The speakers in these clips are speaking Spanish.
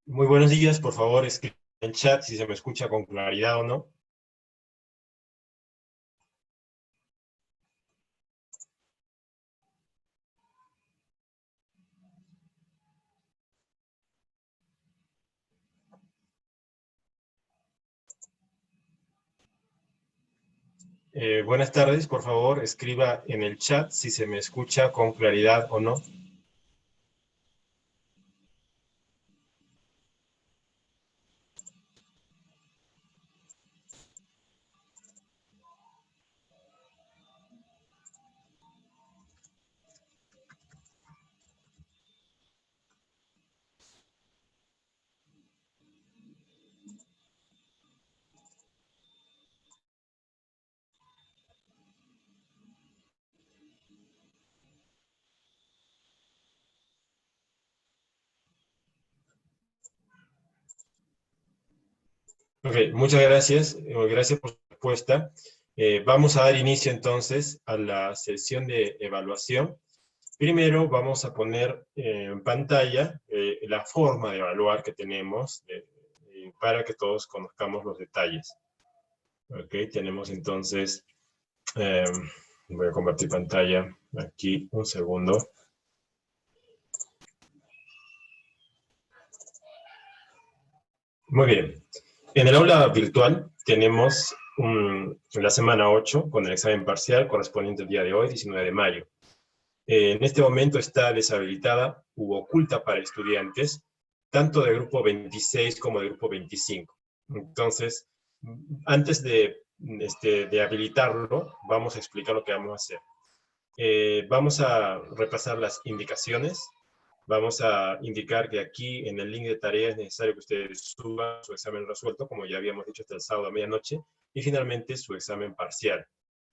Muy buenos días, por favor, escriban en el chat si se me escucha con claridad o no. Buenas tardes, por favor, escriba en el chat si se me escucha con claridad o no. Ok, muchas gracias. Gracias por su respuesta. Vamos a dar inicio entonces a la sesión de evaluación. Primero vamos a poner en pantalla la forma de evaluar que tenemos para que todos conozcamos los detalles. Ok, tenemos entonces, eh, voy a compartir pantalla aquí un segundo. Muy bien. En el aula virtual tenemos la semana 8 con el examen parcial correspondiente al día de hoy, 19 de mayo. En este momento está deshabilitada u oculta para estudiantes, tanto de grupo 26 como de grupo 25. Entonces, antes de habilitarlo, vamos a explicar lo que vamos a hacer. Vamos a repasar las indicaciones. Vamos a indicar que aquí en el link de tareas es necesario que ustedes suban su examen resuelto, como ya habíamos dicho, hasta el sábado a medianoche, y finalmente su examen parcial.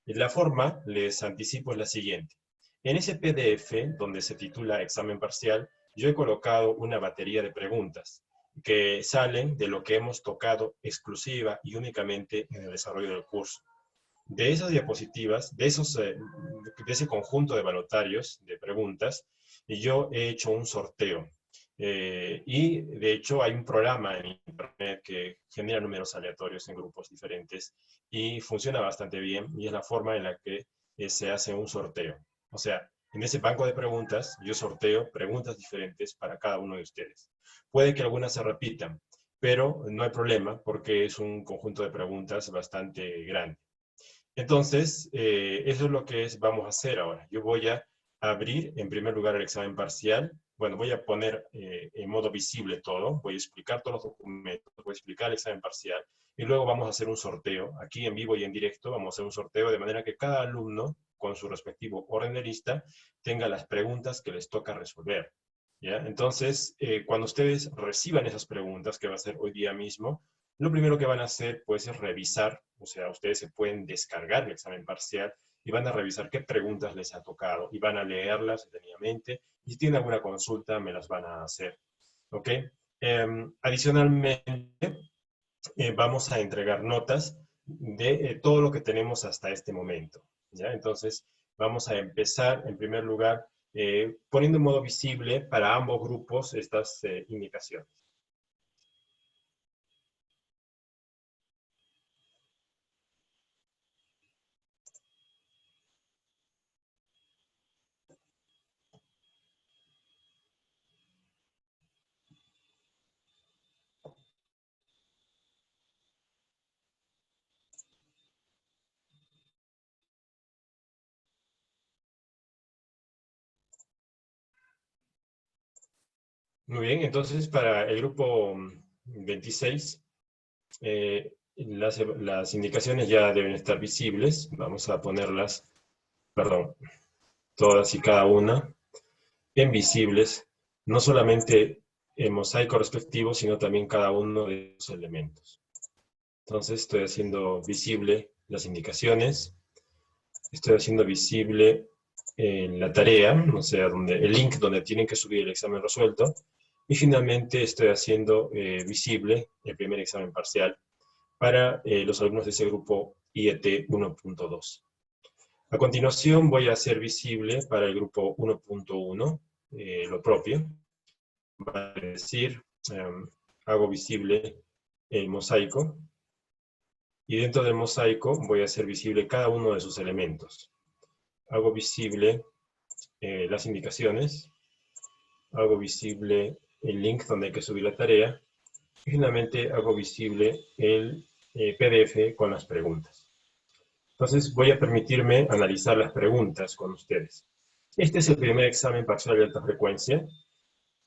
Y la forma, les anticipo, es la siguiente. En ese PDF, donde se titula examen parcial, yo he colocado una batería de preguntas que salen de lo que hemos tocado exclusiva y únicamente en el desarrollo del curso. De esas diapositivas, de ese conjunto de balotarios, de preguntas, yo he hecho un sorteo. Y de hecho hay un programa en internet que genera números aleatorios en grupos diferentes y funciona bastante bien, y es la forma en la que se hace un sorteo. O sea, en ese banco de preguntas yo sorteo preguntas diferentes para cada uno de ustedes. Puede que algunas se repitan, pero no hay problema porque es un conjunto de preguntas bastante grande. Entonces, eso es lo que vamos a hacer ahora. Yo voy a abrir en primer lugar el examen parcial. Bueno, voy a poner en modo visible todo. Voy a explicar todos los documentos, voy a explicar el examen parcial y luego vamos a hacer un sorteo. Aquí en vivo y en directo vamos a hacer un sorteo de manera que cada alumno, con su respectivo orden de lista, tenga las preguntas que les toca resolver. ¿Ya? Entonces, cuando ustedes reciban esas preguntas, que va a ser hoy día mismo, lo primero que van a hacer, pues, es revisar, o sea, ustedes se pueden descargar el examen parcial y van a revisar qué preguntas les ha tocado y van a leerlas detenidamente y si tienen alguna consulta me las van a hacer, ¿ok? Adicionalmente, vamos a entregar notas de todo lo que tenemos hasta este momento, ¿ya? Entonces, vamos a empezar, en primer lugar, poniendo en modo visible para ambos grupos estas indicaciones. Muy bien, entonces para el grupo 26, las indicaciones ya deben estar visibles. Vamos a ponerlas, perdón, todas y cada una en visibles, no solamente en mosaico respectivo, sino también cada uno de los elementos. Entonces estoy haciendo visible las indicaciones, estoy haciendo visible la tarea, o sea, el link donde tienen que subir el examen resuelto, y finalmente estoy haciendo visible el primer examen parcial para los alumnos de ese grupo IET 1.2. A continuación voy a hacer visible para el grupo 1.1 lo propio, va a decir hago visible el mosaico, y dentro del mosaico voy a hacer visible cada uno de sus elementos. Hago visible las indicaciones, hago visible el link donde hay que subir la tarea, y finalmente hago visible el PDF con las preguntas. Entonces voy a permitirme analizar las preguntas con ustedes. Este es el primer examen parcial de alta frecuencia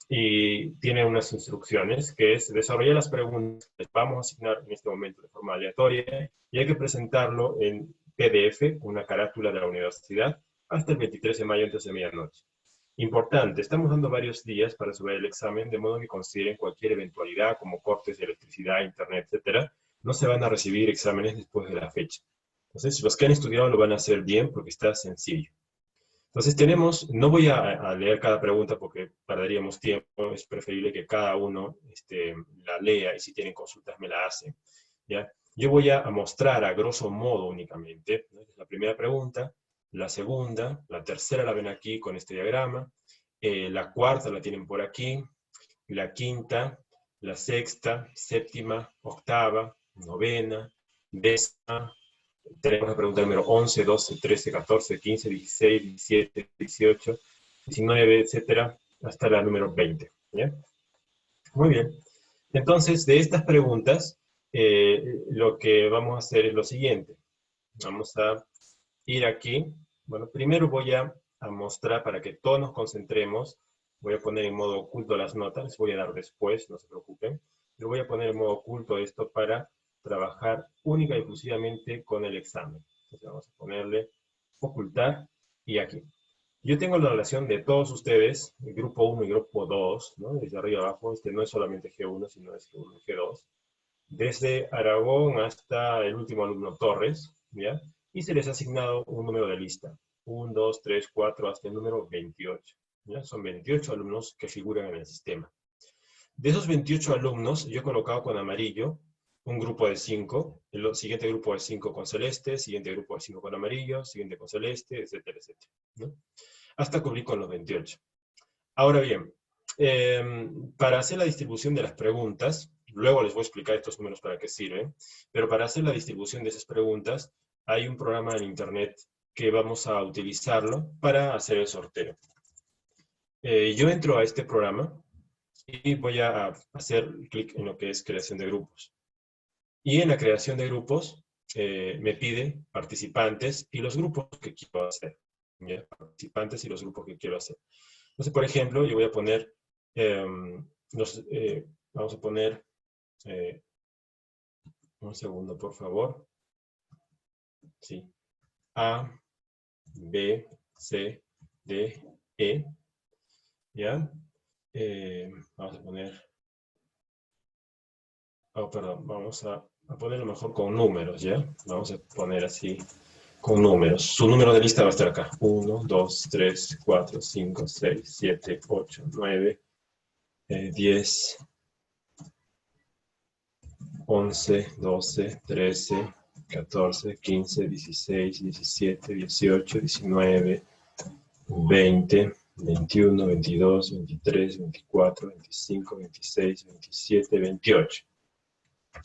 y tiene unas instrucciones que es desarrollar las preguntas que les vamos a asignar en este momento de forma aleatoria y hay que presentarlo en PDF, una carátula de la universidad, hasta el 23 de mayo antes de medianoche. Importante, estamos dando varios días para subir el examen, de modo que consideren cualquier eventualidad como cortes de electricidad, internet, etc. No se van a recibir exámenes después de la fecha. Entonces, los que han estudiado lo van a hacer bien porque está sencillo. Entonces tenemos, no voy a leer cada pregunta porque perderíamos tiempo, es preferible que cada uno la lea y si tienen consultas me la hacen, ¿ya? Yo voy a mostrar a grosso modo únicamente, ¿no? La primera pregunta, la segunda, la tercera la ven aquí con este diagrama, la cuarta la tienen por aquí, la quinta, la sexta, séptima, octava, novena, décima. Tenemos la pregunta número 11, 12, 13, 14, 15, 16, 17, 18, 19, etcétera, hasta la número 20. ¿Ya? Muy bien. Entonces, de estas preguntas, lo que vamos a hacer es lo siguiente. Vamos a ir aquí. Bueno, primero voy a mostrar para que todos nos concentremos. Voy a poner en modo oculto las notas. Les voy a dar después, no se preocupen. Yo voy a poner en modo oculto esto para trabajar única y exclusivamente con el examen. Entonces vamos a ponerle ocultar y aquí. Yo tengo la relación de todos ustedes, el grupo 1 y grupo 2, ¿no? Desde arriba abajo, no es solamente G1, sino es G1 y G2. Desde Aragón hasta el último alumno Torres, ¿ya? Y se les ha asignado un número de lista. 1, 2, 3, 4, hasta el número 28. ¿Ya? Son 28 alumnos que figuran en el sistema. De esos 28 alumnos, yo he colocado con amarillo un grupo de 5, el siguiente grupo de 5 con celeste, siguiente grupo de 5 con amarillo, siguiente con celeste, etcétera, etcétera, ¿no? Hasta cubrir con los 28. Ahora bien, para hacer la distribución de las preguntas, luego les voy a explicar estos números para qué sirven, pero para hacer la distribución de esas preguntas, hay un programa en internet que vamos a utilizarlo para hacer el sorteo. Yo entro a este programa y voy a hacer clic en lo que es creación de grupos. Y en la creación de grupos me pide participantes y los grupos que quiero hacer. ¿Ya? Participantes y los grupos que quiero hacer. Entonces, por ejemplo, yo voy a poner, vamos a poner, un segundo, por favor. Sí. A, B, C, D, E. ¿Ya? Vamos a poner, oh, perdón, vamos a ponerlo mejor con números, ¿ya? Vamos a poner así, con números. Su número de lista va a estar acá. 1, 2, 3, 4, 5, 6, 7, 8, 9, 10, 11, 12, 13, 14, 15, 16, 17, 18, 19, 20, 21, 22, 23, 24, 25, 26, 27, 28.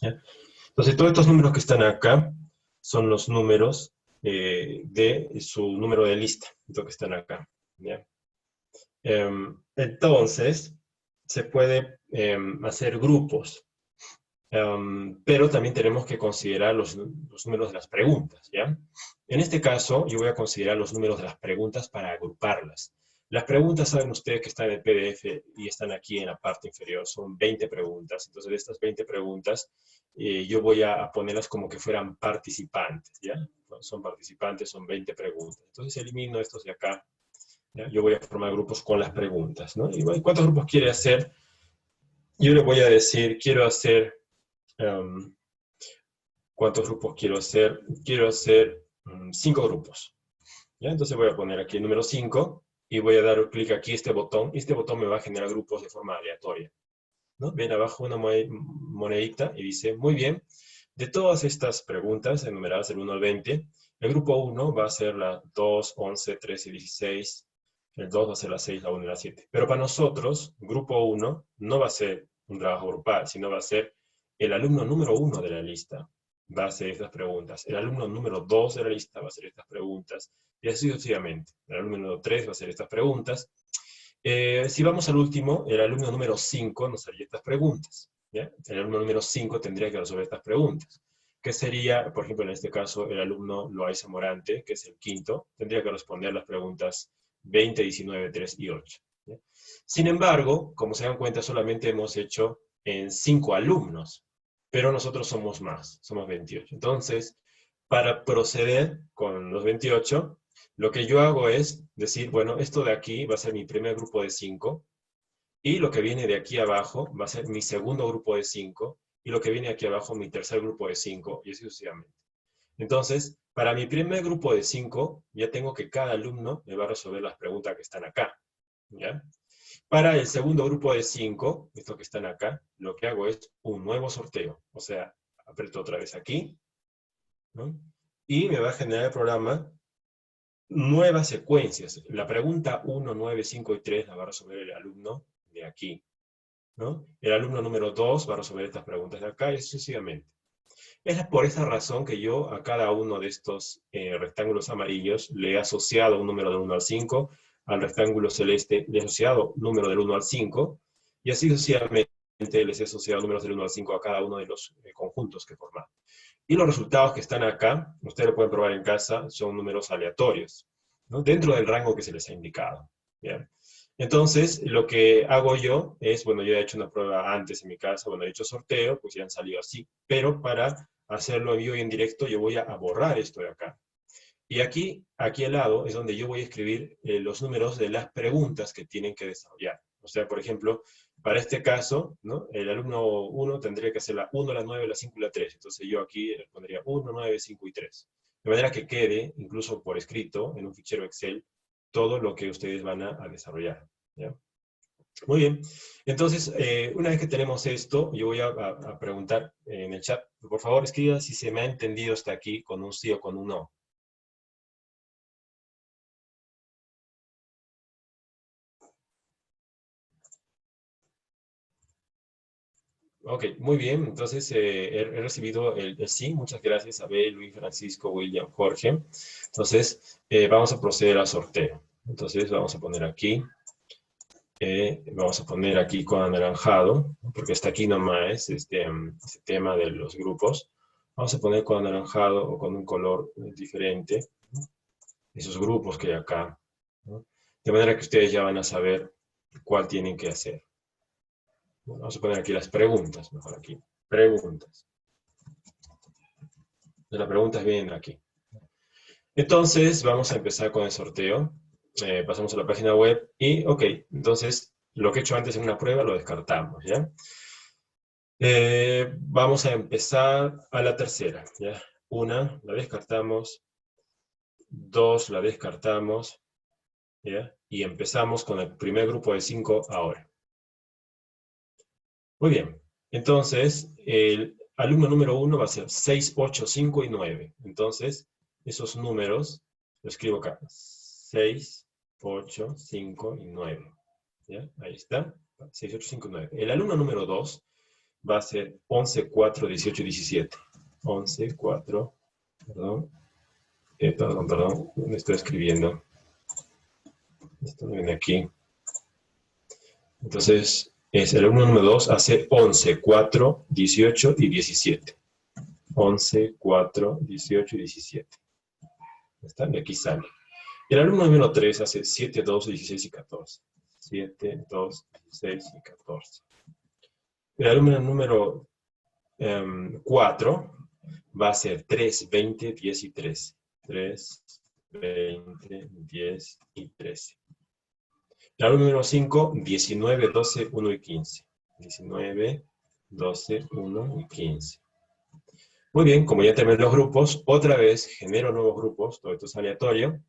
¿Ya? Entonces, todos estos números que están acá son los números de su número de lista, estos que están acá. ¿Ya? Entonces, se puede hacer grupos, pero también tenemos que considerar los números de las preguntas, ¿ya? En este caso, yo voy a considerar los números de las preguntas para agruparlas. Las preguntas, saben ustedes que están en el PDF y están aquí en la parte inferior, son 20 preguntas. Entonces, de estas 20 preguntas, yo voy a ponerlas como que fueran participantes, ¿ya? Son participantes, son 20 preguntas. Entonces, elimino estos de acá, ¿ya? Yo voy a formar grupos con las preguntas, ¿no? ¿Y cuántos grupos quiere hacer? Yo le voy a decir, quiero hacer... ¿cuántos grupos quiero hacer? Quiero hacer 5 grupos. ¿Ya? Entonces voy a poner aquí el número 5 y voy a dar clic aquí a este botón. Y este botón me va a generar grupos de forma aleatoria, ¿no? Ven abajo una monedita y dice, muy bien, de todas estas preguntas enumeradas del 1 al 20, el grupo 1 va a ser la 2, 11, 13, 16, el 2 va a ser la 6, la 1 y la 7. Pero para nosotros, grupo 1 no va a ser un trabajo grupal, sino va a ser el alumno número 1 de la lista va a hacer estas preguntas, el alumno número 2 de la lista va a hacer estas preguntas, y así sucesivamente. El alumno número 3 va a hacer estas preguntas. Si vamos al último, el alumno número 5 nos haría estas preguntas. ¿Ya? El alumno número 5 tendría que resolver estas preguntas. ¿Qué sería, por ejemplo, en este caso, el alumno Loaiza Morante, que es el quinto, tendría que responder las preguntas 20, 19, 3 y 8. ¿Ya? Sin embargo, como se dan cuenta, solamente hemos hecho en 5 alumnos, pero nosotros somos más, somos 28. Entonces, para proceder con los 28, lo que yo hago es decir, bueno, esto de aquí va a ser mi primer grupo de 5, y lo que viene de aquí abajo va a ser mi segundo grupo de 5, y lo que viene aquí abajo mi tercer grupo de 5, y así sucesivamente. Entonces, para mi primer grupo de 5, ya tengo que cada alumno me va a resolver las preguntas que están acá. ¿Ya? Para el segundo grupo de 5, estos que están acá, lo que hago es un nuevo sorteo. O sea, aprieto otra vez aquí, ¿no? Y me va a generar el programa nuevas secuencias. La pregunta 1, 9, 5 y 3 la va a resolver el alumno de aquí, ¿no? El alumno número 2 va a resolver estas preguntas de acá y sucesivamente. Es por esa razón que yo a cada uno de estos rectángulos amarillos le he asociado un número del 1 al 5, al rectángulo celeste le he asociado número del 1 al 5, y así sucesivamente les he asociado números del 1 al 5 a cada uno de los conjuntos que forman. Y los resultados que están acá, ustedes lo pueden probar en casa, son números aleatorios, ¿no? Dentro del rango que se les ha indicado. ¿Ya? Entonces, lo que hago yo es, bueno, yo he hecho una prueba antes en mi casa, bueno, he hecho sorteo, pues ya han salido así, pero para hacerlo en vivo y en directo, yo voy a borrar esto de acá. Y aquí al lado, es donde yo voy a escribir los números de las preguntas que tienen que desarrollar. O sea, por ejemplo, para este caso, ¿no? El alumno 1 tendría que hacer la 1, la 9, la 5 y la 3. Entonces yo aquí le pondría 1, 9, 5 y 3. De manera que quede, incluso por escrito, en un fichero Excel, todo lo que ustedes van a desarrollar. ¿Ya? Muy bien. Entonces, una vez que tenemos esto, yo voy a preguntar en el chat. Por favor, escriba si se me ha entendido hasta aquí con un sí o con un no. Ok, muy bien. Entonces, he recibido el sí. Muchas gracias, Abel, Luis, Francisco, William, Jorge. Entonces, vamos a proceder al sorteo. Entonces, vamos a poner aquí. Vamos a poner aquí con anaranjado, porque está aquí nomás este tema de los grupos. Vamos a poner con anaranjado o con un color diferente esos grupos que hay acá, ¿no? De manera que ustedes ya van a saber cuál tienen que hacer. Bueno, vamos a poner aquí las preguntas, mejor aquí. Preguntas. Las preguntas vienen aquí. Entonces, vamos a empezar con el sorteo. Pasamos a la página web y, ok, entonces, lo que he hecho antes en una prueba lo descartamos, ¿ya? Vamos a empezar a la tercera, ¿ya? Una, la descartamos. Dos, la descartamos, ¿ya? Y empezamos con el primer grupo de 5 ahora. Muy bien. Entonces, el alumno número 1 va a ser 6, 8, 5 y 9. Entonces, esos números, lo escribo acá. 6, 8, 5 y 9. ¿Ya? Ahí está. 6, 8, 5 y 9. El alumno número 2 va a ser 11, 4, 18 y 17. 11, 4, perdón. Perdón. Me estoy escribiendo. Esto viene aquí. Entonces, el alumno número 2 hace 11, 4, 18 y 17. 11, 4, 18 y 17. ¿Está? Y aquí sale. El alumno número 3 hace 7, 2, 16 y 14. 7, 2, 16 y 14. El alumno número 4 va a ser 3, 20, 10 y 13. 3, 20, 10 y 13. El alumno número 5, 19, 12, 1 y 15. 19, 12, 1 y 15. Muy bien, como ya terminé los grupos, otra vez genero nuevos grupos, todo esto es aleatorio,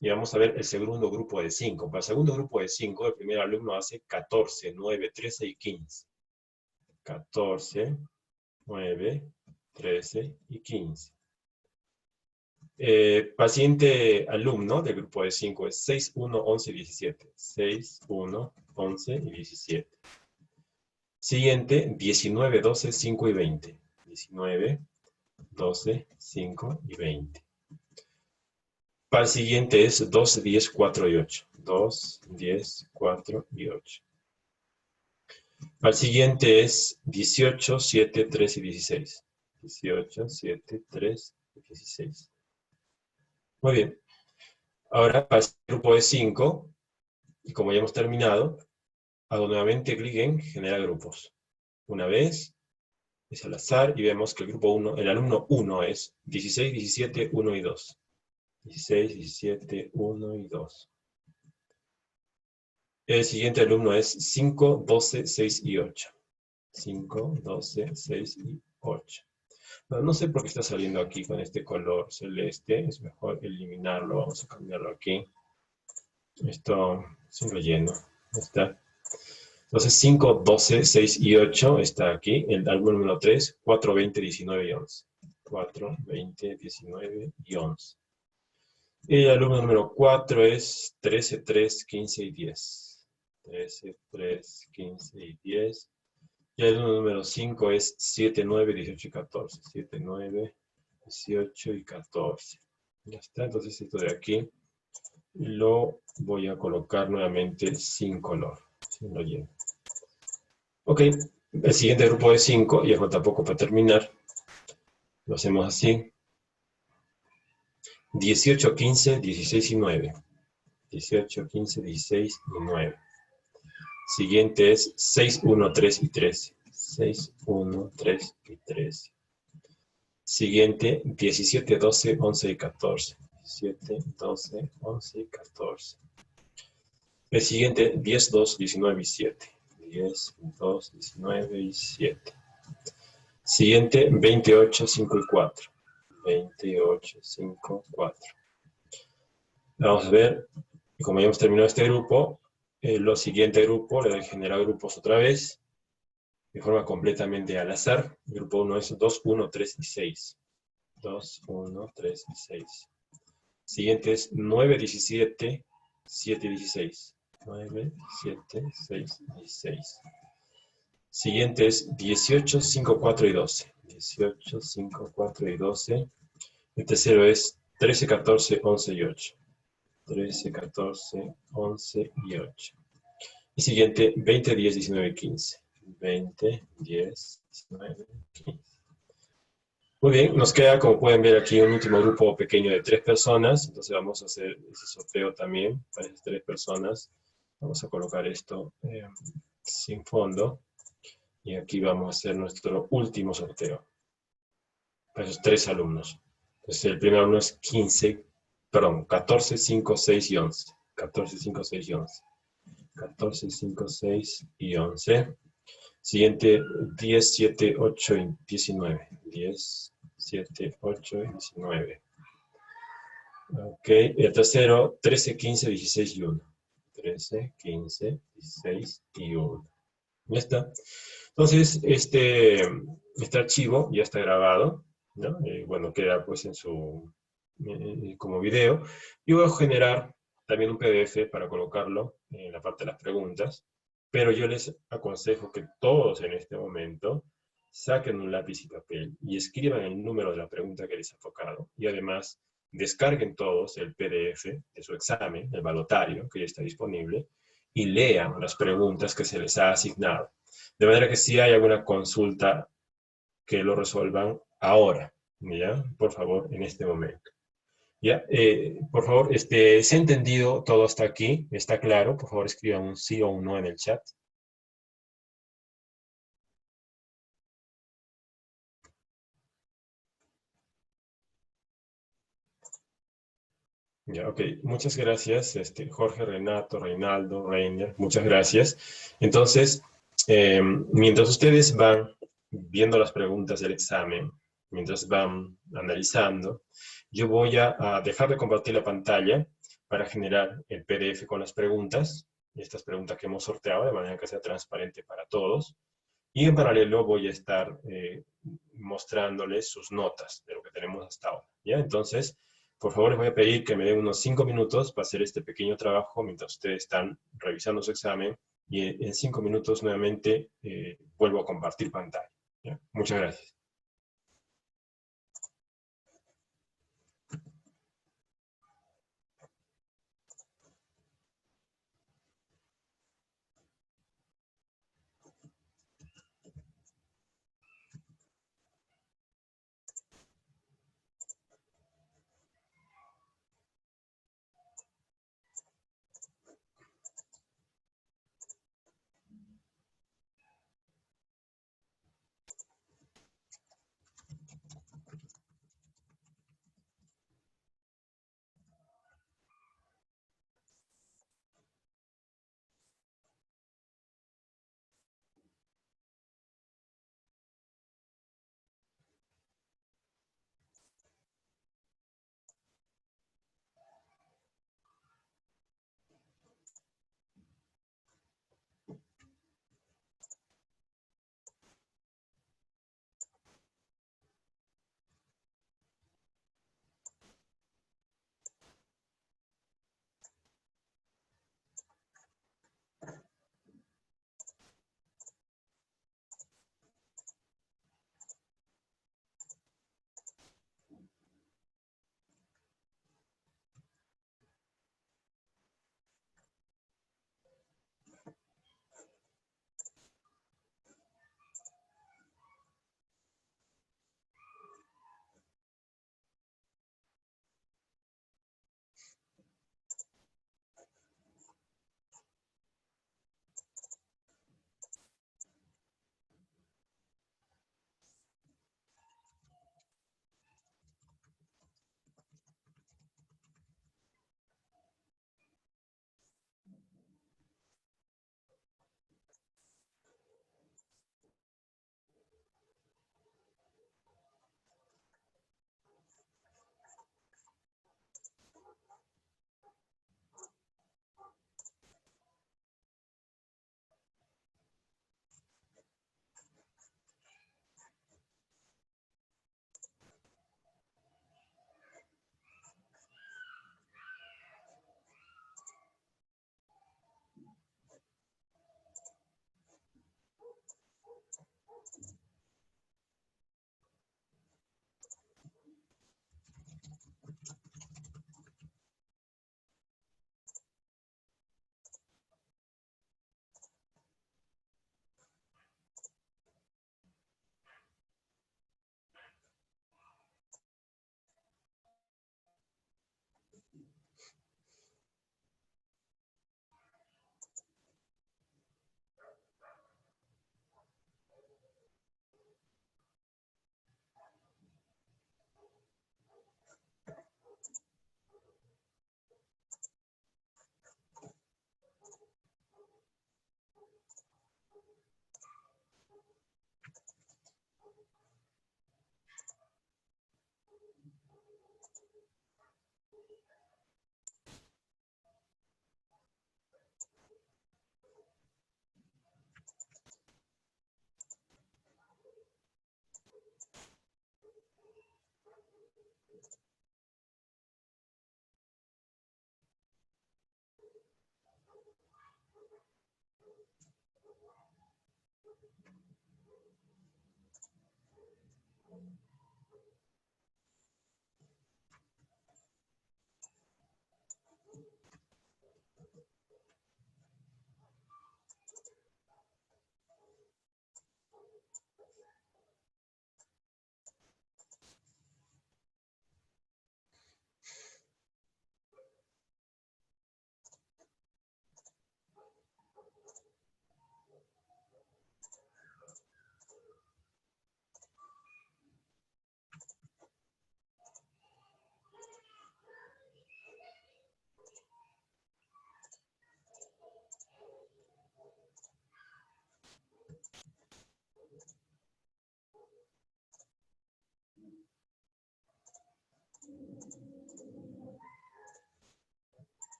y vamos a ver el segundo grupo de 5. Para el segundo grupo de 5, el primer alumno hace 14, 9, 13 y 15. 14, 9, 13 y 15. Paciente alumno del grupo de 5 es 6, 1, 11 y 17. 6, 1, 11 y 17. Siguiente, 19, 12, 5 y 20. 19, 12, 5 y 20. Para el siguiente es 2, 10, 4 y 8. 2, 10, 4 y 8. Para el siguiente es 18, 7, 3 y 16. 18, 7, 3 y 16. Muy bien. Ahora para el grupo de 5, y como ya hemos terminado, hago nuevamente clic en generar grupos. Una vez, es al azar, y vemos que el grupo 1, el alumno 1 es 16, 17, 1 y 2. 16, 17, 1 y 2. El siguiente alumno es 5, 12, 6 y 8. 5, 12, 6 y 8. No sé por qué está saliendo aquí con este color celeste. Es mejor eliminarlo. Vamos a cambiarlo aquí. Esto sin relleno. Está. Entonces 5, 12, 6 y 8 está aquí. El alumno número 3, 4, 20, 19 y 11. 4, 20, 19 y 11. Y el alumno número 4 es 13, 3, 15 y 10. 13, 3, 15 y 10. Y el alumno número 5 es 7, 9, 18 y 14. 7, 9, 18 y 14. Ya está, entonces esto de aquí lo voy a colocar nuevamente sin color, sin relleno. Ok, el siguiente grupo de 5, y falta poco para terminar, lo hacemos así. 18, 15, 16 y 9. 18, 15, 16 y 9. Siguiente es 6, 1, 3 y 13. 6, 1, 3 y 13. Siguiente, 17, 12, 11 y 14. 17, 12, 11 y 14. El siguiente, 10, 2, 19 y 7. 10, 2, 19 y 7. Siguiente, 28, 5 y 4. 28, 5, 4. Vamos a ver, como ya hemos terminado este grupo, lo siguiente grupo, le doy generar grupos otra vez, de forma completamente al azar. El grupo 1 es 2, 1, 3 y 6. 2, 1, 3 y 6. Siguiente es 9, 17, 7 y 16. 9, 7, 6 y 6. Siguiente es 18, 5, 4 y 12. 18, 5, 4 y 12. El tercero es 13, 14, 11 y 8. 13, 14, 11 y 8. Y siguiente, 20, 10, 19 y 15. 20, 10, 19 y 15. Muy bien, nos queda, como pueden ver aquí, un último grupo pequeño de 3 personas. Entonces vamos a hacer ese sorteo también para esas 3 personas. Vamos a colocar esto sin fondo. Y aquí vamos a hacer nuestro último sorteo para esos 3 alumnos. Entonces el primer alumno es 14, 5, 6 y 11. 14, 5, 6 y 11. 14, 5, 6 y 11. Siguiente, 10, 7, 8 y 19. 10, 7, 8 y 19. Ok, el tercero, 13, 15, 16 y 1. 13, 15, 16 y 1. Ya está. Entonces, este archivo ya está grabado, ¿no? Bueno, queda pues en su, como video. Y voy a generar también un PDF para colocarlo en la parte de las preguntas. Pero yo les aconsejo que todos en este momento saquen un lápiz y papel y escriban el número de la pregunta que les ha tocado. Y además, descarguen todos el PDF de su examen, el balotario, que ya está disponible, y lean las preguntas que se les ha asignado. De manera que si hay alguna consulta, que lo resuelvan ahora, ¿ya? Por favor, en este momento. ¿Ya? Por favor, ¿se ha entendido todo hasta aquí? ¿Está claro? Por favor, escriban un sí o un no en el chat. Ya, ok. Muchas gracias, Jorge, Renato, Reinaldo, Reiner. Muchas gracias. Entonces, mientras ustedes van viendo las preguntas del examen, mientras van analizando, yo voy a dejar de compartir la pantalla para generar el PDF con las preguntas, estas preguntas que hemos sorteado, de manera que sea transparente para todos. Y en paralelo voy a estar mostrándoles sus notas de lo que tenemos hasta ahora. ¿Ya? Entonces, por favor, les voy a pedir que me den unos 5 minutos para hacer este pequeño trabajo mientras ustedes están revisando su examen y en 5 minutos nuevamente vuelvo a compartir pantalla. ¿Ya? Muchas gracias.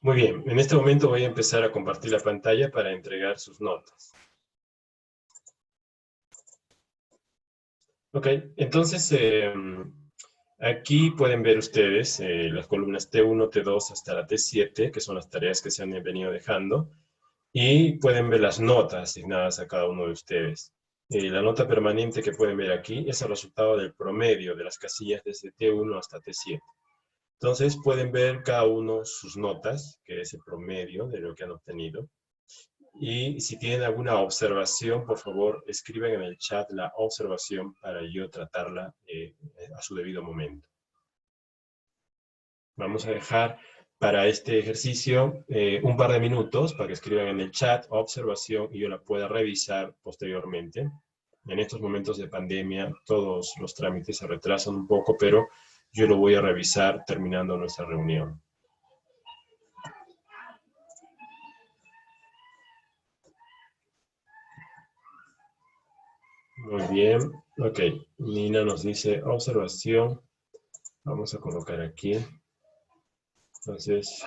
Muy bien, en este momento voy a empezar a compartir la pantalla para entregar sus notas. Ok, entonces aquí pueden ver ustedes las columnas T1, T2 hasta la T7, que son las tareas que se han venido dejando, y pueden ver las notas asignadas a cada uno de ustedes. La nota permanente que pueden ver aquí es el resultado del promedio de las casillas desde T1 hasta T7. Entonces pueden ver cada uno sus notas, que es el promedio de lo que han obtenido. Y si tienen alguna observación, por favor, escriban en el chat la observación para yo tratarla a su debido momento. Vamos a dejar para este ejercicio un par de minutos para que escriban en el chat observación y yo la pueda revisar posteriormente. En estos momentos de pandemia todos los trámites se retrasan un poco, pero yo lo voy a revisar terminando nuestra reunión. Muy bien, ok. Nina nos dice observación. Vamos a colocar aquí. Entonces,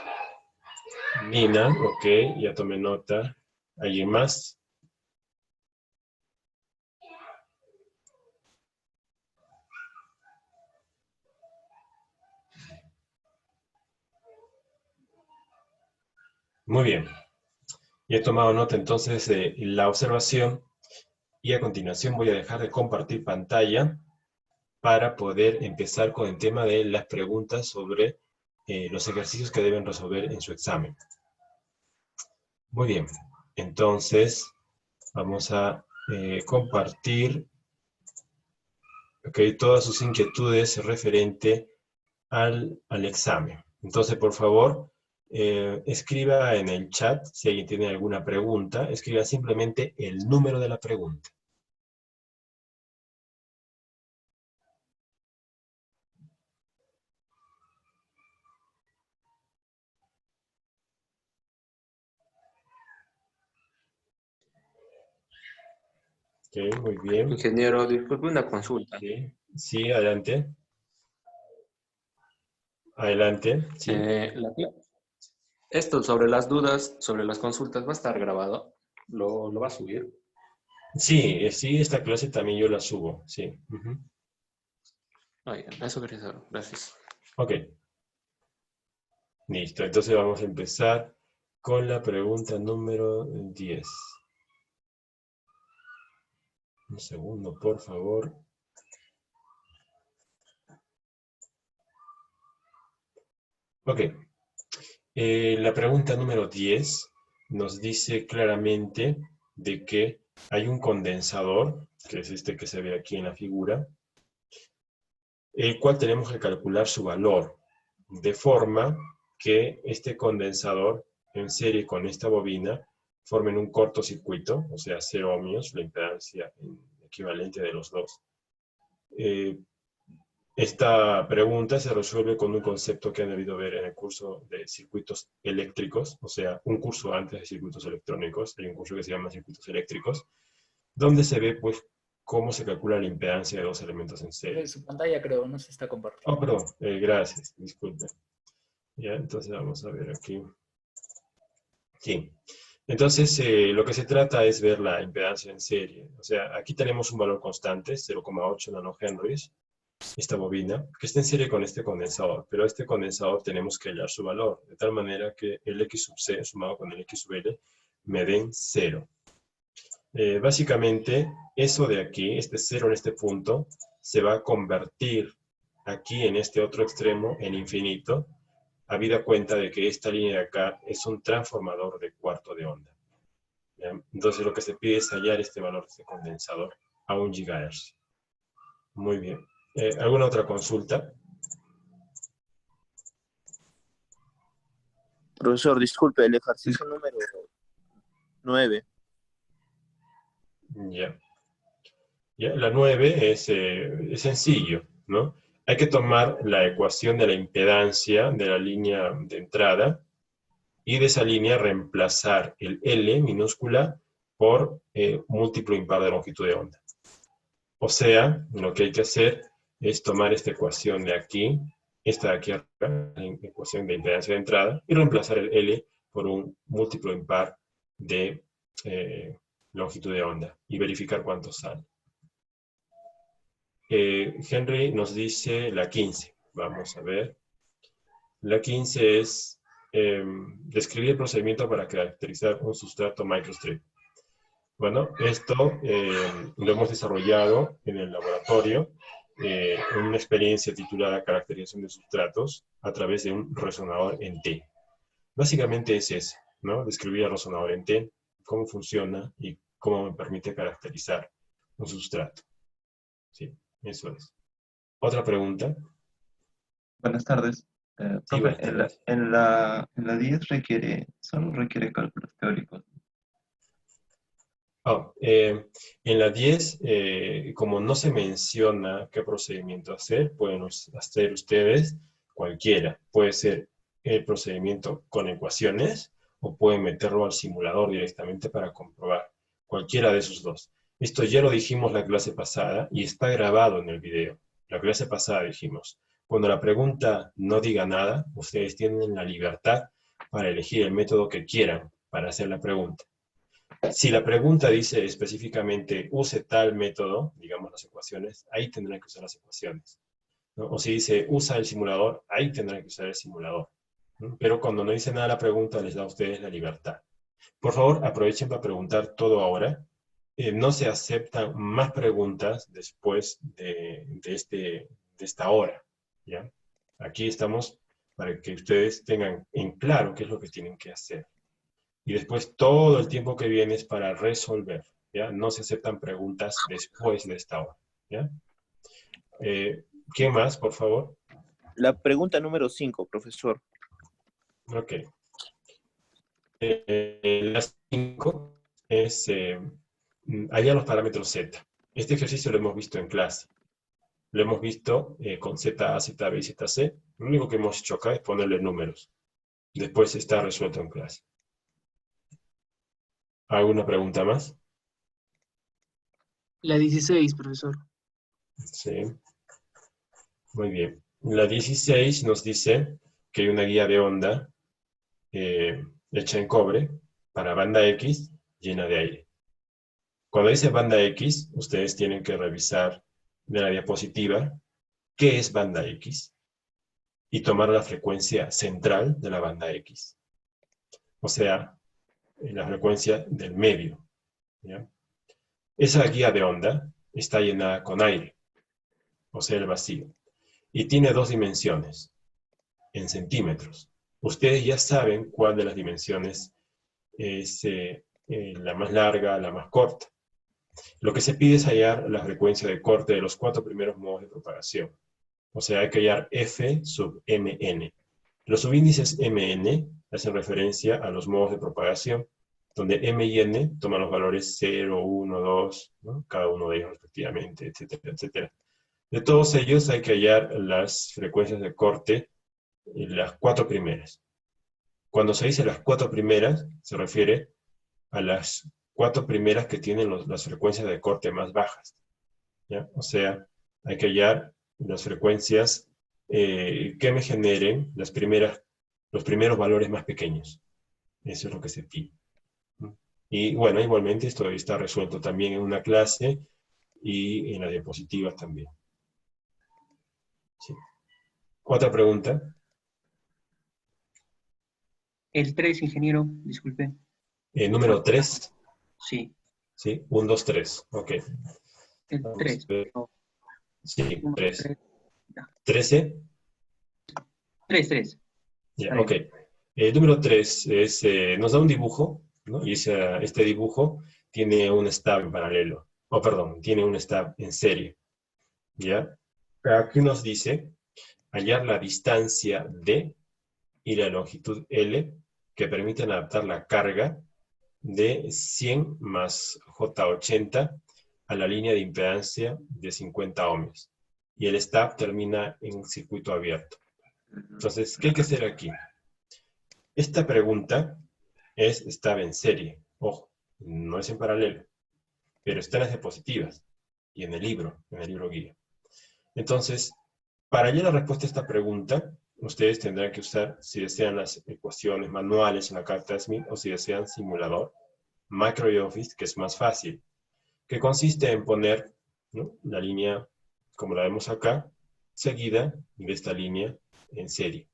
Nina, ok, ya tomé nota. ¿Alguien más? Muy bien. Ya he tomado nota entonces de la observación y a continuación voy a dejar de compartir pantalla para poder empezar con el tema de las preguntas sobre los ejercicios que deben resolver en su examen. Muy bien. Entonces, vamos a compartir todas sus inquietudes referente al examen. Entonces, por favor, escriba en el chat, si alguien tiene alguna pregunta, escriba simplemente el número de la pregunta. Ok, muy bien. Ingeniero, disculpe una consulta. Sí, sí, adelante. Adelante, sí. Esto sobre las dudas, sobre las consultas, ¿va a estar grabado? ¿Lo va a subir? Sí, sí, esta clase también yo la subo, sí. Ujú. Eso quería saber. Gracias. Ok, listo. Entonces vamos a empezar con la pregunta número 10. Un segundo, por favor. Ok. La pregunta número 10 nos dice claramente de que hay un condensador, que es este que se ve aquí en la figura, el cual tenemos que calcular su valor, de forma que este condensador en serie con esta bobina formen un cortocircuito, o sea, 0 ohmios, la impedancia equivalente de los dos. Esta pregunta se resuelve con un concepto que han debido ver en el curso de circuitos eléctricos, o sea, un curso antes de circuitos electrónicos, hay un curso que se llama circuitos eléctricos, donde se ve pues cómo se calcula la impedancia de dos elementos en serie. Su pantalla creo, no se está compartiendo. Oh, perdón, gracias, disculpe. Ya, entonces vamos a ver aquí. Sí. Entonces, lo que se trata es ver la impedancia en serie. O sea, aquí tenemos un valor constante, 0,8 nanohenries, esta bobina, que está en serie con este condensador, pero este condensador tenemos que hallar su valor, de tal manera que el X sub C sumado con el X sub L me den 0. Básicamente, eso de aquí, este 0 en este punto, se va a convertir aquí en este otro extremo en infinito, habida cuenta de que esta línea de acá es un transformador de cuarto de onda. ¿Ya? Entonces lo que se pide es hallar este valor de este condensador a 1 GHz. Muy bien. ¿Alguna otra consulta? Profesor, disculpe, el ejercicio número 9. Ya. Ya, la 9 es sencillo, ¿no? Hay que tomar la ecuación de la impedancia de la línea de entrada y de esa línea reemplazar el L minúscula por múltiplo impar de longitud de onda. O sea, lo que hay que hacer es tomar esta ecuación de aquí, esta de aquí arriba, en ecuación de impedancia de entrada, y reemplazar el L por un múltiplo impar de longitud de onda, y verificar cuánto sale. Henry nos dice la 15. Vamos a ver. La 15 es describir el procedimiento para caracterizar un sustrato microstrip. Bueno, esto lo hemos desarrollado en el laboratorio en una experiencia titulada Caracterización de sustratos a través de un resonador en T. Básicamente es eso, ¿no? Describir el resonador en T, cómo funciona y cómo me permite caracterizar un sustrato. Sí, eso es. ¿Otra pregunta? Buenas tardes. Sí, Profe, buenas tardes. en la 10 solo requiere cálculos teóricos. En la 10, como no se menciona qué procedimiento hacer, pueden hacer ustedes cualquiera. Puede ser el procedimiento con ecuaciones o pueden meterlo al simulador directamente para comprobar. Cualquiera de esos dos. Esto ya lo dijimos la clase pasada y está grabado en el video. La clase pasada dijimos, cuando la pregunta no diga nada, ustedes tienen la libertad para elegir el método que quieran para hacer la pregunta. Si la pregunta dice específicamente use tal método, digamos las ecuaciones, ahí tendrán que usar las ecuaciones, ¿no? O si dice usa el simulador, ahí tendrán que usar el simulador, ¿no? Pero cuando no dice nada la pregunta, les da a ustedes la libertad. Por favor, aprovechen para preguntar todo ahora. No se aceptan más preguntas después de esta hora, ¿ya? Aquí estamos para que ustedes tengan en claro qué es lo que tienen que hacer. Y después todo el tiempo que viene es para resolver, ¿ya? No se aceptan preguntas después de esta hora, ¿ya? ¿Quién más, por favor? La pregunta número 5, profesor. Ok. La 5 es hallar los parámetros Z. Este ejercicio lo hemos visto en clase. Lo hemos visto con ZA, ZB y ZC. Lo único que hemos hecho acá es ponerle números. Después está resuelto en clase. ¿Alguna pregunta más? La 16, profesor. Sí. Muy bien. La 16 nos dice que hay una guía de onda hecha en cobre para banda X llena de aire. Cuando dice banda X, ustedes tienen que revisar de la diapositiva qué es banda X y tomar la frecuencia central de la banda X. O sea, la frecuencia del medio, ¿ya? Esa guía de onda está llenada con aire, o sea, el vacío, y tiene dos dimensiones, en centímetros. Ustedes ya saben cuál de las dimensiones es la más larga, la más corta. Lo que se pide es hallar la frecuencia de corte de los 4 primeros modos de propagación. O sea, hay que hallar F sub Mn. Los subíndices Mn hacen referencia a los modos de propagación, donde M y N toman los valores 0, 1, 2, ¿no? Cada uno de ellos respectivamente, etcétera, etcétera. De todos ellos hay que hallar las frecuencias de corte, las 4 primeras. Cuando se dice las 4 primeras, se refiere a las 4 primeras que tienen las frecuencias de corte más bajas, ¿ya? O sea, hay que hallar las frecuencias que me generen los primeros valores más pequeños. Eso es lo que se pide. Y bueno, igualmente esto está resuelto también en una clase y en las diapositivas también. Sí. ¿Otra pregunta? El 3, ingeniero, disculpe. Número 3. Sí, ¿Sí? 1, 2, 3. Ok. el Vamos 3. a ver. Sí, 1, 3. 3. Ya. 13. 3, 3. Ya, Está ok. bien. El número 3 es, nos da un dibujo, ¿no? Y este dibujo tiene un stub en paralelo. Oh, perdón, tiene un stub en serie. ¿Ya? Aquí nos dice hallar la distancia D y la longitud L que permiten adaptar la carga de 100 más J80 a la línea de impedancia de 50 ohms. Y el stub termina en un circuito abierto. Entonces, ¿qué hay que hacer aquí? Esta pregunta estaba en serie. Ojo, no es en paralelo, pero está en las diapositivas y en el libro guía. Entonces, Para hallar la respuesta a esta pregunta, ustedes tendrán que usar, si desean, las ecuaciones manuales en la carta Smith o si desean simulador, Micro Office, que es más fácil, que consiste en poner, ¿no?, la línea, como la vemos acá, seguida de esta línea en serie.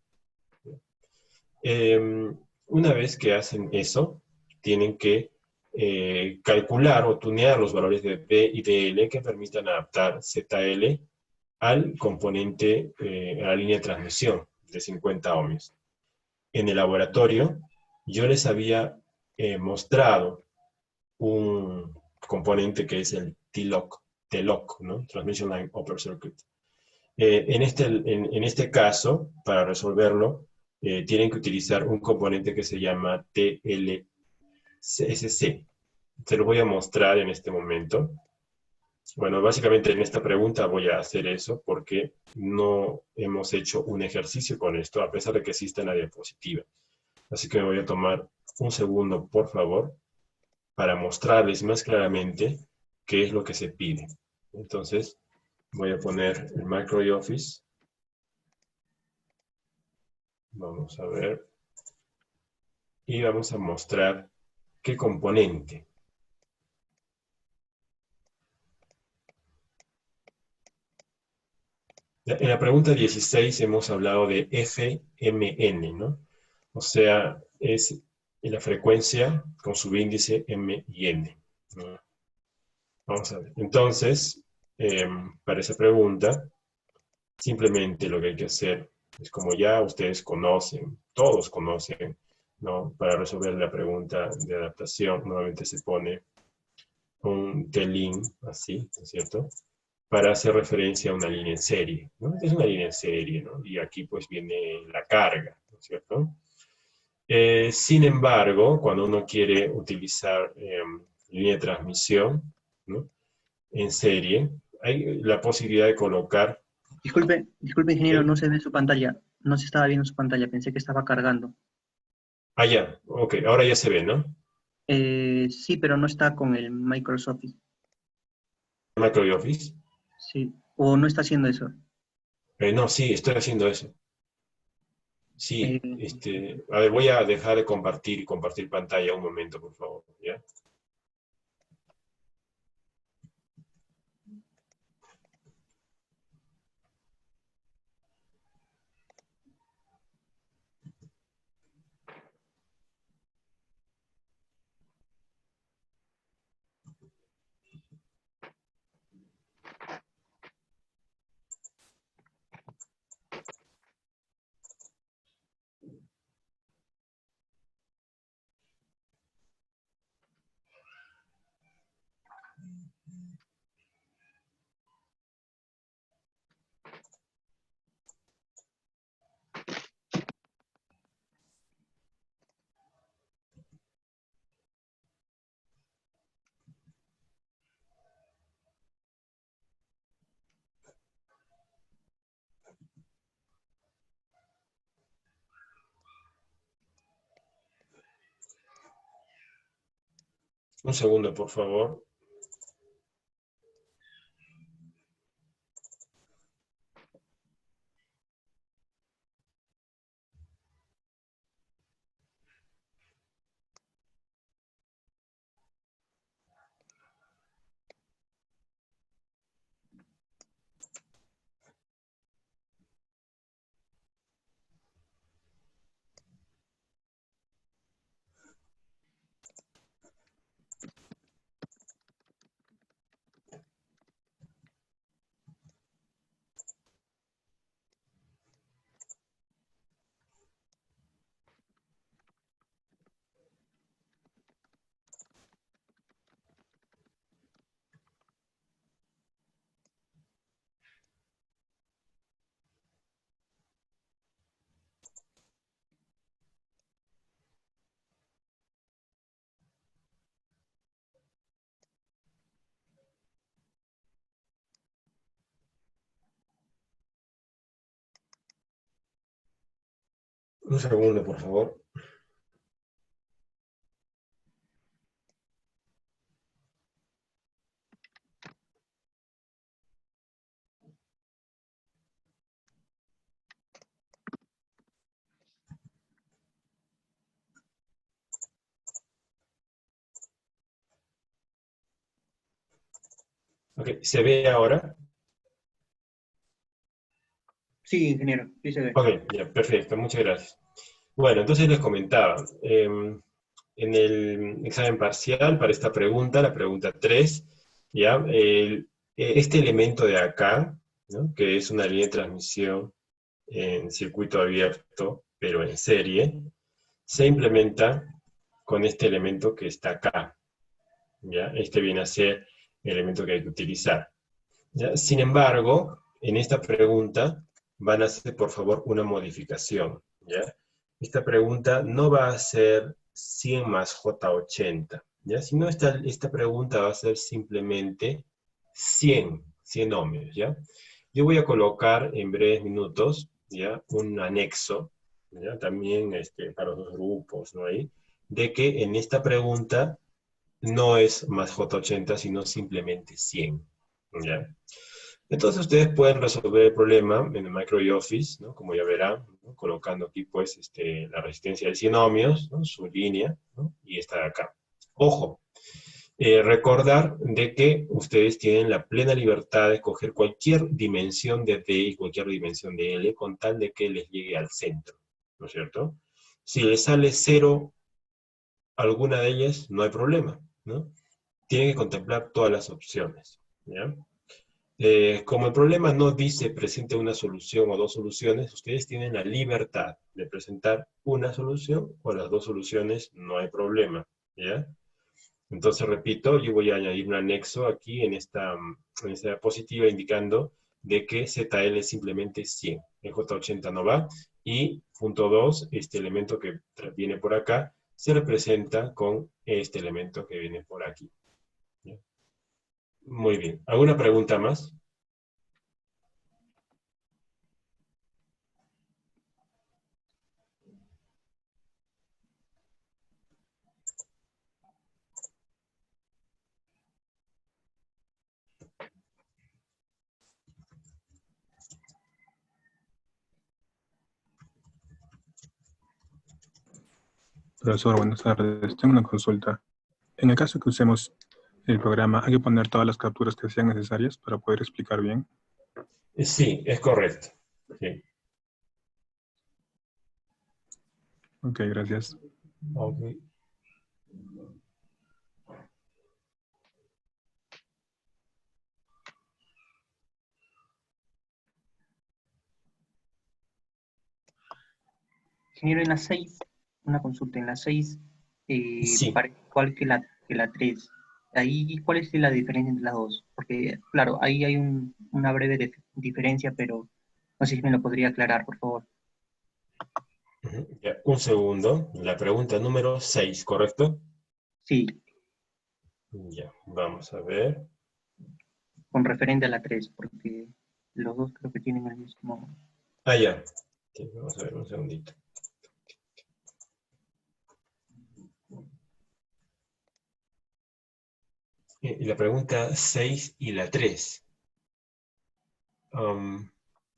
Una vez que hacen eso, tienen que calcular o tunear los valores de P y de L que permitan adaptar ZL al componente, a la línea de transmisión de 50 ohmios. En el laboratorio, yo les había mostrado un componente que es el TLOC, ¿no? Transmission Line Upper Circuit. En este caso, para resolverlo, tienen que utilizar un componente que se llama TLSC. Se lo voy a mostrar en este momento. Bueno, básicamente en esta pregunta voy a hacer eso porque no hemos hecho un ejercicio con esto, a pesar de que existe en la diapositiva. Así que me voy a tomar un segundo, por favor, para mostrarles más claramente qué es lo que se pide. Entonces, voy a poner el Micro Office. Vamos a ver. Y vamos a mostrar qué componente. En la pregunta 16 hemos hablado de FMN, ¿no? O sea, es la frecuencia con su índice M y N, ¿no? Vamos a ver. Entonces, para esa pregunta, simplemente lo que hay que hacer es, como ya ustedes conocen, todos conocen, ¿no? Para resolver la pregunta de adaptación, nuevamente se pone un T-link, así, ¿no es cierto?, para hacer referencia a una línea en serie, ¿no? Es una línea en serie, ¿no? Y aquí pues viene la carga, ¿no es cierto? Sin embargo, cuando uno quiere utilizar línea de transmisión, ¿no?, en serie, hay la posibilidad de colocar... Disculpe, ingeniero, ¿Sí? no se ve su pantalla. No se estaba viendo su pantalla, pensé que estaba cargando. Ah, ya, ok, ahora ya se ve, ¿no? Sí, pero no está con el Microsoft. Micro Office. Sí, o no está haciendo eso. No, sí, estoy haciendo eso. Eh, Sí, a ver, voy a dejar de compartir y compartir pantalla un momento, por favor, ¿ya? Un segundo, por favor. Un segundo, por favor. Ok, ¿se ve ahora? Sí, ingeniero, sí se ve. Ok, ya, perfecto, muchas gracias. Bueno, entonces les comentaba, en el examen parcial para esta pregunta, la pregunta 3, ¿ya? Este elemento de acá, ¿no? Que es una línea de transmisión en circuito abierto, pero en serie, se implementa con este elemento que está acá, ¿ya? Este viene a ser el elemento que hay que utilizar, ¿ya? Sin embargo, en esta pregunta van a hacer, por favor, una modificación, ¿ya? Esta pregunta no va a ser 100 más J80, ¿ya? Sino esta pregunta va a ser simplemente 100 ohmios, ¿ya? Yo voy a colocar en breves minutos, ¿ya? Un anexo, ¿ya? También para los dos grupos, ¿no? Ahí, de que en esta pregunta no es más J80, sino simplemente 100, ¿ya? Entonces ustedes pueden resolver el problema en el MicroOffice, ¿no? Como ya verán, ¿no? Colocando aquí pues la resistencia de 100 ohmios, ¿no? Su línea, ¿no? Y esta de acá. Ojo, recordar de que ustedes tienen la plena libertad de escoger cualquier dimensión de D y cualquier dimensión de L con tal de que les llegue al centro, ¿no es cierto? Si les sale 0 alguna de ellas, no hay problema, ¿no? Tienen que contemplar todas las opciones, ¿ya? Como el problema no dice presente una solución o dos soluciones, ustedes tienen la libertad de presentar una solución o las dos soluciones, no hay problema, ¿ya? Entonces, repito, yo voy a añadir un anexo aquí en esta diapositiva indicando de que ZL es simplemente 100, el J80 no va, y punto 2, este elemento que viene por acá, se representa con este elemento que viene por aquí, ¿ya? Muy bien. ¿Alguna pregunta más? Profesor, buenas tardes. Tengo una consulta. En el caso que usemos el programa, ¿hay que poner todas las capturas que sean necesarias para poder explicar bien? Sí, es correcto. Sí. Ok, gracias. Ok. Ingeniero, en la 6, una consulta, en la 6, Sí. parece igual que la 3. Ahí, ¿cuál es la diferencia entre las dos? Porque, claro, ahí hay una breve diferencia, pero no sé si me lo podría aclarar, por favor. Ujú. Ya, un segundo. La pregunta número 6, ¿correcto? Sí, Ya, vamos a ver. con referente a la 3, porque los dos creo que tienen el mismo. Ah, ya. Sí, vamos a ver un segundito. Y la pregunta 6 y la 3.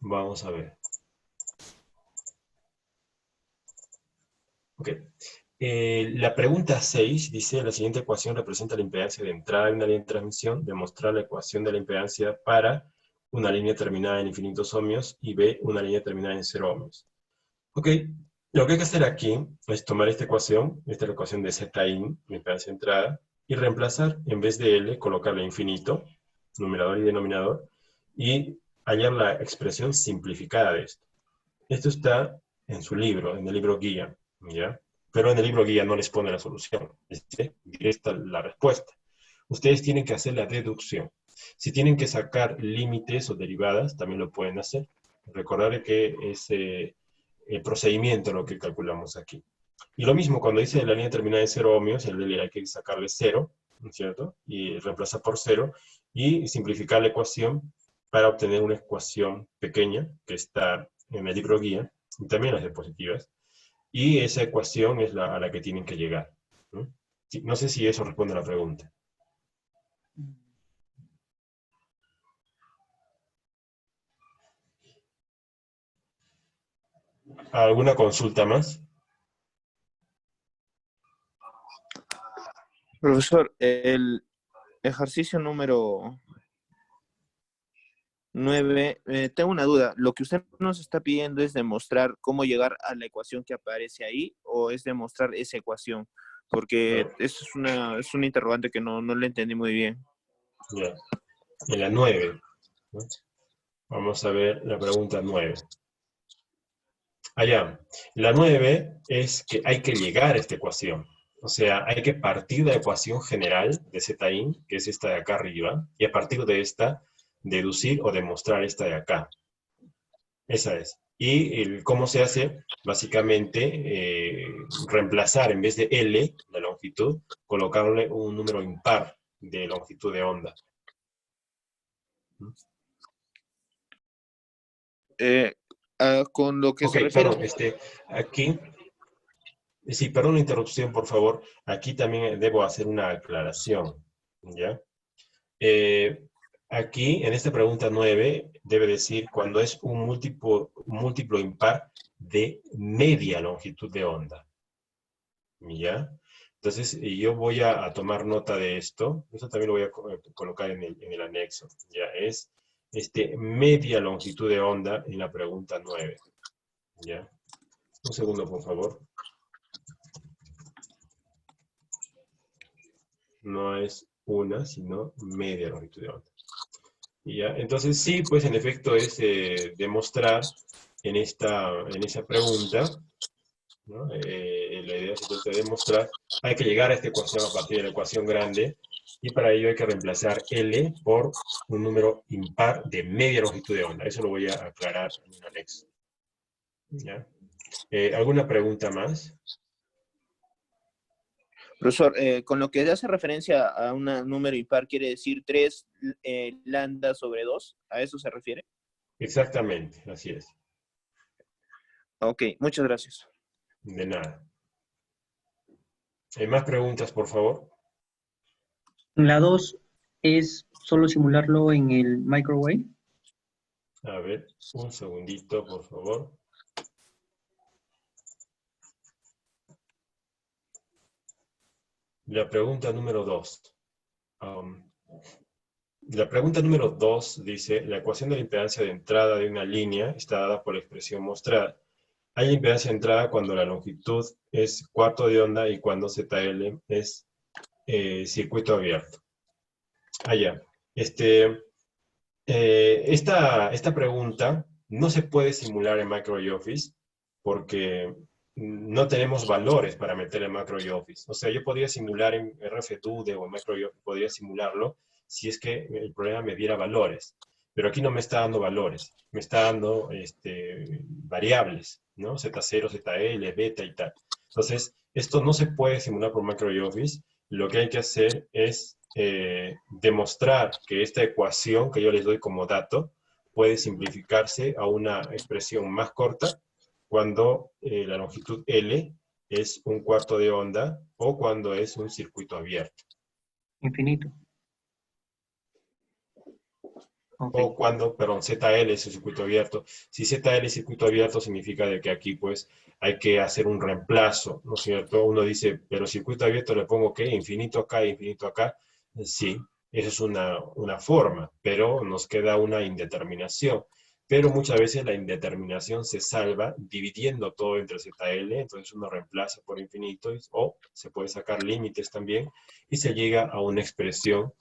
Vamos a ver. Ok. La pregunta 6 dice, la siguiente ecuación representa la impedancia de entrada de una línea de transmisión, demostrar la ecuación de la impedancia para una línea terminada en infinitos ohmios y B, una línea terminada en 0 ohmios. Ok, lo que hay que hacer aquí es tomar esta es la ecuación de Zin, la impedancia de entrada, y reemplazar, en vez de L, colocarle infinito, numerador y denominador, y hallar la expresión simplificada de esto. Esto está en su libro, en el libro guía, ¿ya? Pero en el libro guía no les pone la solución, dice directa la respuesta. Ustedes tienen que hacer la deducción. Si tienen que sacar límites o derivadas, también lo pueden hacer. Recordar que es el procedimiento lo que calculamos aquí. Y lo mismo, cuando dice la línea terminada en 0 ohmios, hay que sacarle 0, ¿no es cierto? Y reemplazar por 0 y simplificar la ecuación para obtener una ecuación pequeña que está en el libro guía, y también las diapositivas, y esa ecuación es a la que tienen que llegar, ¿no? Sí, no sé si eso responde a la pregunta. ¿Alguna consulta más? Profesor, el ejercicio número 9. Tengo una duda. ¿Lo que usted nos está pidiendo es demostrar cómo llegar a la ecuación que aparece ahí o es demostrar esa ecuación? Porque eso es una interrogante que no le entendí muy bien. Ya. En la 9, ¿no? Vamos a ver la pregunta 9. Allá, la 9 es que hay que llegar a esta ecuación. O sea, hay que partir de la ecuación general de Zin, que es esta de acá arriba, y a partir de esta, deducir o demostrar esta de acá. Esa es. Y cómo se hace, básicamente, reemplazar en vez de L, la longitud, colocarle un número impar de longitud de onda. Con lo que Ok, se refiere... perdón, aquí, sí, perdón la interrupción, por favor. Aquí también debo hacer una aclaración, ¿ya? Aquí, en esta pregunta 9, debe decir cuando es un múltiplo impar de media longitud de onda, ¿ya? Entonces, yo voy a tomar nota de esto. Eso también lo voy a colocar en el anexo, ¿ya? Es media longitud de onda en la pregunta 9, ¿ya? Un segundo, por favor. No es una, sino media longitud de onda. Y ya, entonces sí, pues en efecto es demostrar en esa pregunta, ¿no? La idea se trata de demostrar, hay que llegar a esta ecuación a partir de la ecuación grande, y para ello hay que reemplazar L por un número impar de media longitud de onda. Eso lo voy a aclarar en un anexo. ¿Ya? ¿Alguna pregunta más? Profesor, con lo que hace referencia a un número impar, ¿quiere decir 3 lambda sobre 2? ¿A eso se refiere? Exactamente, así es. Ok, muchas gracias. De nada. ¿Hay más preguntas, por favor? La 2 es solo simularlo en el microwave. A ver, un segundito, por favor. La pregunta número 2. La pregunta número 2 dice, la ecuación de la impedancia de entrada de una línea está dada por la expresión mostrada. Hay impedancia de entrada cuando la longitud es cuarto de onda y cuando ZL es circuito abierto. Allá. Esta pregunta no se puede simular en MacroOffice porque no tenemos valores para meter en MacroOffice. O sea, yo podría simular en RFDude o en MacroOffice, podría simularlo si es que el programa me diera valores. Pero aquí no me está dando valores, me está dando variables, ¿no? Z0, ZL, beta y tal. Entonces, esto no se puede simular por MacroOffice. Lo que hay que hacer es demostrar que esta ecuación que yo les doy como dato puede simplificarse a una expresión más corta cuando la longitud L es un cuarto de onda o cuando es un circuito abierto. Infinito. Ok. O cuando, perdón, ZL es un circuito abierto. Si ZL es circuito abierto significa de que aquí pues hay que hacer un reemplazo, ¿no es cierto? Uno dice, pero circuito abierto le pongo ¿qué? Infinito acá, infinito acá. Sí, eso es una forma, pero nos queda una indeterminación. Pero muchas veces la indeterminación se salva dividiendo todo entre ZL, entonces uno reemplaza por infinito, o se puede sacar límites también, y se llega a una expresión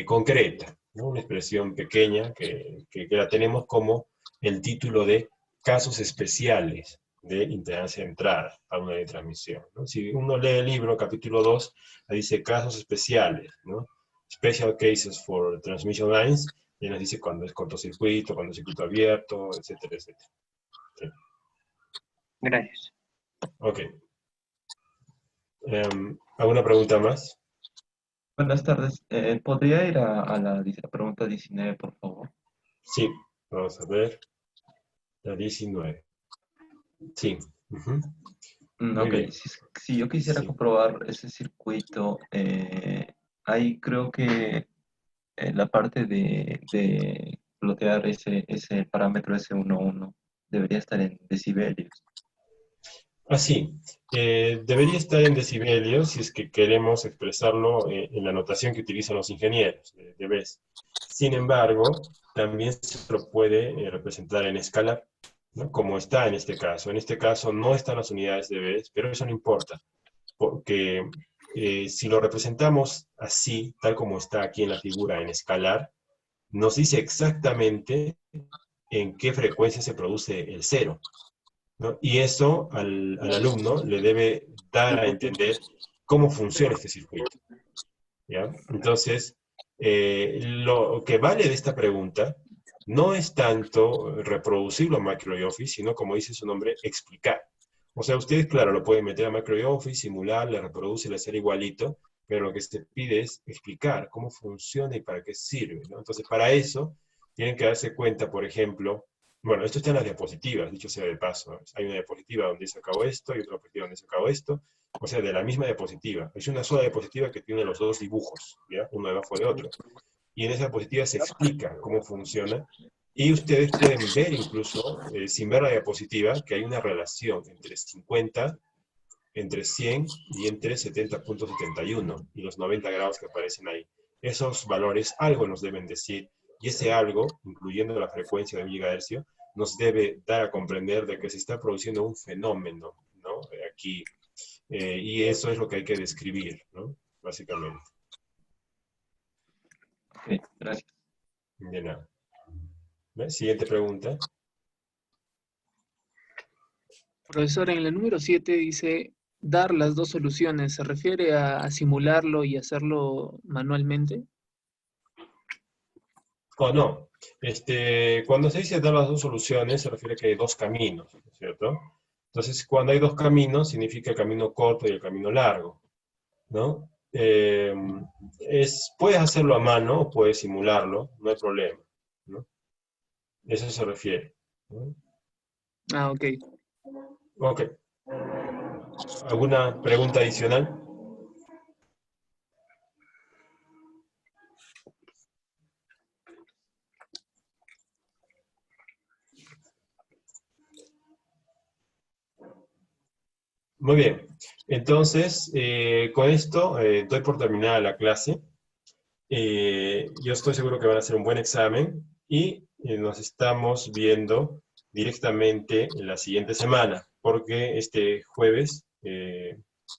concreta, ¿no? Una expresión pequeña que la tenemos como el título de casos especiales de impedancia de entrada a una de transmisión, ¿no? Si uno lee el libro, capítulo 2, ahí dice casos especiales, ¿no? Special cases for transmission lines, y nos dice cuando es cortocircuito, cuando es circuito abierto, etcétera, etcétera. ¿Sí? Gracias. Ok. ¿Alguna pregunta más? Buenas tardes. ¿Podría ir a la pregunta 19, por favor? Sí, vamos a ver. La 19. Sí. Ujú. Muy Ok, bien. si yo quisiera Sí. comprobar ese circuito, ahí creo que la parte de plotear ese parámetro S11 debería estar en decibelios. Así, debería estar en decibelios si es que queremos expresarlo en la notación que utilizan los ingenieros de Bess. Sin embargo, también se lo puede representar en escalar, ¿no? Como está en este caso. En este caso no están las unidades de vez, pero eso no importa, porque si lo representamos así, tal como está aquí en la figura en escalar, nos dice exactamente en qué frecuencia se produce el cero, ¿no? Y eso al alumno le debe dar a entender cómo funciona este circuito, ¿ya? Entonces, lo que vale de esta pregunta no es tanto reproducirlo a MacroOffice, sino, como dice su nombre, explicar. O sea, ustedes, claro, lo pueden meter a MacroOffice, simular, le reproduce, le hacer igualito, pero lo que se pide es explicar cómo funciona y para qué sirve, ¿no? Entonces, para eso, tienen que darse cuenta, por ejemplo, bueno, esto está en las diapositivas, dicho sea de paso, ¿no? Hay una diapositiva donde se acabó esto y otra diapositiva donde se acabó esto, o sea, de la misma diapositiva. Es una sola diapositiva que tiene los dos dibujos, ¿ya? Uno debajo de otro. Y en esa diapositiva se explica cómo funciona. Y ustedes pueden ver incluso, sin ver la diapositiva, que hay una relación entre 50, entre 100 y entre 70.71 y los 90 grados que aparecen ahí. Esos valores algo nos deben decir, y ese algo, incluyendo la frecuencia de 1 gigahercio, nos debe dar a comprender de que se está produciendo un fenómeno, ¿no? Aquí. Y eso es lo que hay que describir, ¿no? Básicamente. Ok, gracias. De nada. Siguiente pregunta. Profesor, en la número 7 dice dar las dos soluciones. ¿Se refiere a simularlo y hacerlo manualmente? O no. Cuando se dice dar las dos soluciones, se refiere a que hay dos caminos, ¿cierto? Entonces, cuando hay dos caminos, significa el camino corto y el camino largo, ¿no? Puedes hacerlo a mano o puedes simularlo, no hay problema, ¿no? Eso se refiere, ¿no? Ah, ok. Ok. ¿Alguna pregunta adicional? Muy bien. Entonces, con esto doy por terminada la clase. Yo estoy seguro que van a hacer un buen examen y nos estamos viendo directamente en la siguiente semana, porque este jueves,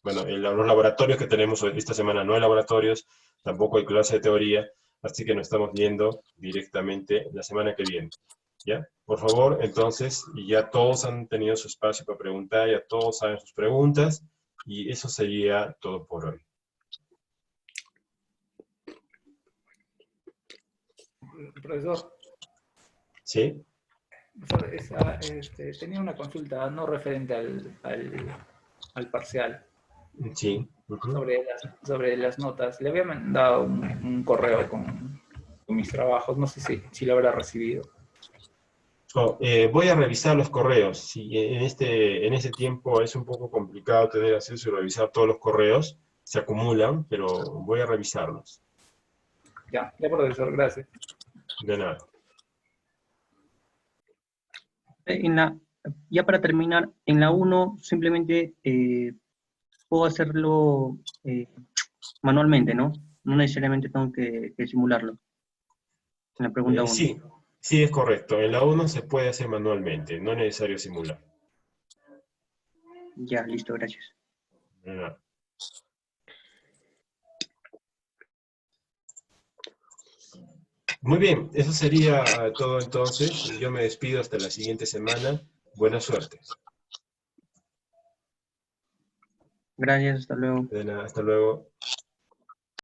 bueno, los laboratorios que tenemos esta semana no hay laboratorios, tampoco hay clase de teoría, así que nos estamos viendo directamente la semana que viene. ¿Ya? Por favor, entonces, ya todos han tenido su espacio para preguntar, ya todos saben sus preguntas, y eso sería todo por hoy. Profesor, ¿Sí? tenía una consulta no referente al parcial Sí. Uh-huh. sobre las notas. Le había mandado un correo con mis trabajos, no sé si lo habrá recibido. Voy a revisar los correos. Sí, en este tiempo es un poco complicado tener acceso y revisar todos los correos. Se acumulan, pero voy a revisarlos. Ya, profesor, gracias. De nada. Ya para terminar, en la 1 simplemente puedo hacerlo manualmente, ¿no? No necesariamente tengo que simularlo. En la pregunta 1. Sí, sí, es correcto. En la 1 se puede hacer manualmente, no es necesario simular. Ya, listo, gracias. De nada. Muy bien, eso sería todo entonces. Yo me despido hasta la siguiente semana. Buena suerte. Gracias, hasta luego. De nada, hasta luego.